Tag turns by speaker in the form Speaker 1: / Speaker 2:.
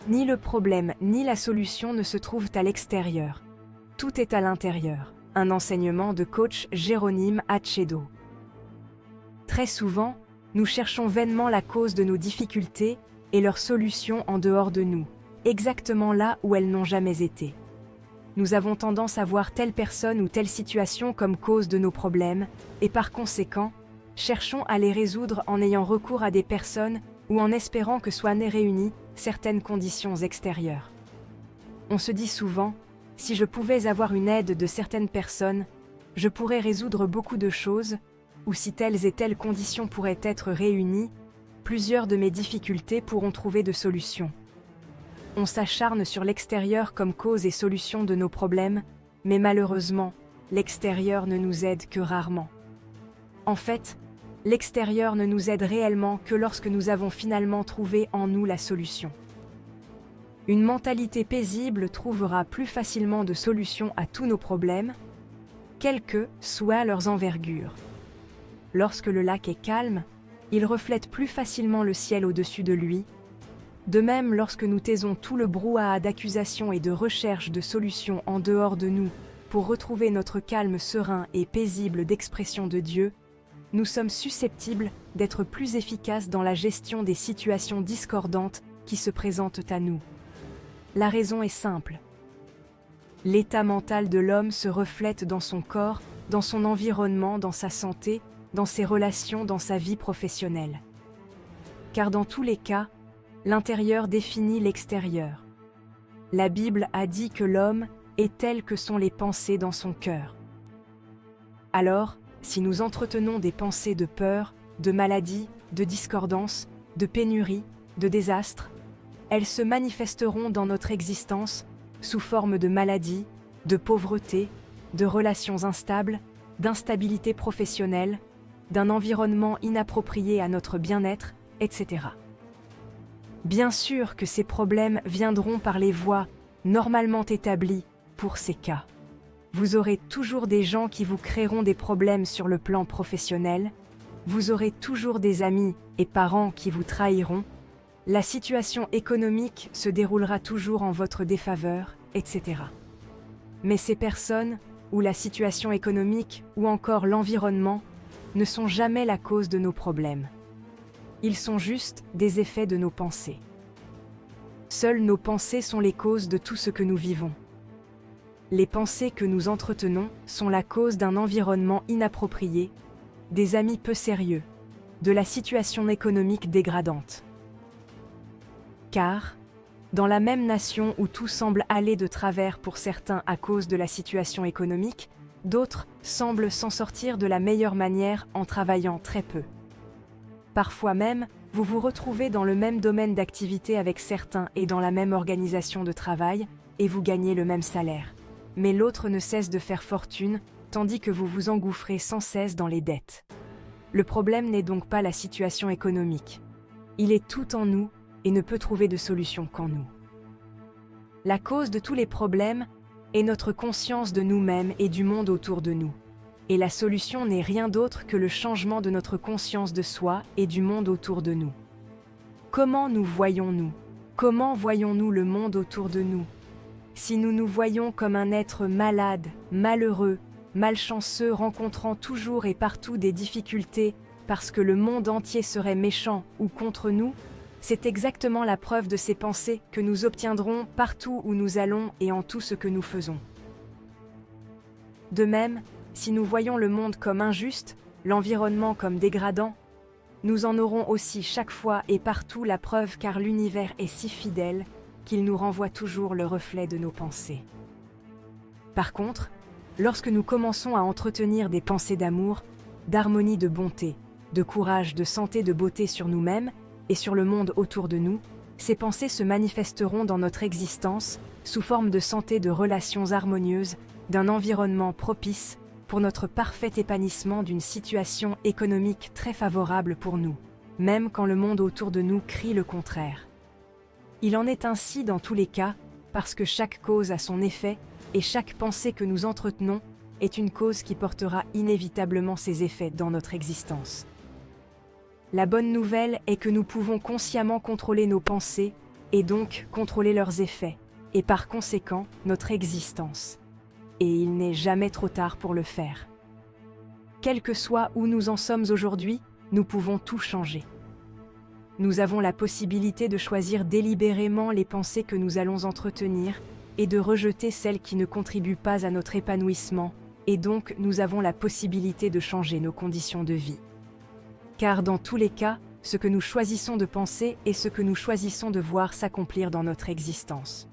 Speaker 1: Ni le problème ni la solution ne se trouvent à l'extérieur. Tout est à l'intérieur. Un enseignement de coach Jérôme Achedo. Très souvent, nous cherchons vainement la cause de nos difficultés et leurs solutions en dehors de nous, exactement là où elles n'ont jamais été. Nous avons tendance à voir telle personne ou telle situation comme cause de nos problèmes et par conséquent, cherchons à les résoudre en ayant recours à des personnes ou en espérant que soient réunies certaines conditions extérieures. On se dit souvent, si je pouvais avoir une aide de certaines personnes, je pourrais résoudre beaucoup de choses, ou si telles et telles conditions pourraient être réunies, plusieurs de mes difficultés pourront trouver de solutions. On s'acharne sur l'extérieur comme cause et solution de nos problèmes, mais malheureusement, l'extérieur ne nous aide que rarement. En fait, l'extérieur ne nous aide réellement que lorsque nous avons finalement trouvé en nous la solution. Une mentalité paisible trouvera plus facilement de solutions à tous nos problèmes, quelles que soient leurs envergures. Lorsque le lac est calme, il reflète plus facilement le ciel au-dessus de lui. De même, lorsque nous taisons tout le brouhaha d'accusations et de recherche de solutions en dehors de nous pour retrouver notre calme serein et paisible d'expression de Dieu, nous sommes susceptibles d'être plus efficaces dans la gestion des situations discordantes qui se présentent à nous. La raison est simple. L'état mental de l'homme se reflète dans son corps, dans son environnement, dans sa santé, dans ses relations, dans sa vie professionnelle. Car dans tous les cas, l'intérieur définit l'extérieur. La Bible a dit que l'homme est tel que sont les pensées dans son cœur. Alors, si nous entretenons des pensées de peur, de maladie, de discordance, de pénurie, de désastre, elles se manifesteront dans notre existence sous forme de maladie, de pauvreté, de relations instables, d'instabilité professionnelle, d'un environnement inapproprié à notre bien-être, etc. Bien sûr que ces problèmes viendront par les voies normalement établies pour ces cas. Vous aurez toujours des gens qui vous créeront des problèmes sur le plan professionnel, vous aurez toujours des amis et parents qui vous trahiront, la situation économique se déroulera toujours en votre défaveur, etc. Mais ces personnes, ou la situation économique, ou encore l'environnement, ne sont jamais la cause de nos problèmes. Ils sont juste des effets de nos pensées. Seules nos pensées sont les causes de tout ce que nous vivons. Les pensées que nous entretenons sont la cause d'un environnement inapproprié, des amis peu sérieux, de la situation économique dégradante. Car, dans la même nation où tout semble aller de travers pour certains à cause de la situation économique, d'autres semblent s'en sortir de la meilleure manière en travaillant très peu. Parfois même, vous vous retrouvez dans le même domaine d'activité avec certains et dans la même organisation de travail, et vous gagnez le même salaire. Mais l'autre ne cesse de faire fortune, tandis que vous vous engouffrez sans cesse dans les dettes. Le problème n'est donc pas la situation économique. Il est tout en nous et ne peut trouver de solution qu'en nous. La cause de tous les problèmes est notre conscience de nous-mêmes et du monde autour de nous. Et la solution n'est rien d'autre que le changement de notre conscience de soi et du monde autour de nous. Comment nous voyons-nous? Comment voyons-nous le monde autour de nous? Si nous nous voyons comme un être malade, malheureux, malchanceux, rencontrant toujours et partout des difficultés parce que le monde entier serait méchant ou contre nous, c'est exactement la preuve de ces pensées que nous obtiendrons partout où nous allons et en tout ce que nous faisons. De même, si nous voyons le monde comme injuste, l'environnement comme dégradant, nous en aurons aussi chaque fois et partout la preuve car l'univers est si fidèle qu'il nous renvoie toujours le reflet de nos pensées. Par contre, lorsque nous commençons à entretenir des pensées d'amour, d'harmonie, de bonté, de courage, de santé, de beauté sur nous-mêmes et sur le monde autour de nous, ces pensées se manifesteront dans notre existence sous forme de santé, de relations harmonieuses, d'un environnement propice pour notre parfait épanouissement, d'une situation économique très favorable pour nous, même quand le monde autour de nous crie le contraire. Il en est ainsi dans tous les cas, parce que chaque cause a son effet et chaque pensée que nous entretenons est une cause qui portera inévitablement ses effets dans notre existence. La bonne nouvelle est que nous pouvons consciemment contrôler nos pensées et donc contrôler leurs effets, et par conséquent notre existence. Et il n'est jamais trop tard pour le faire. Quel que soit où nous en sommes aujourd'hui, nous pouvons tout changer. Nous avons la possibilité de choisir délibérément les pensées que nous allons entretenir et de rejeter celles qui ne contribuent pas à notre épanouissement, et donc nous avons la possibilité de changer nos conditions de vie. Car dans tous les cas, ce que nous choisissons de penser est ce que nous choisissons de voir s'accomplir dans notre existence.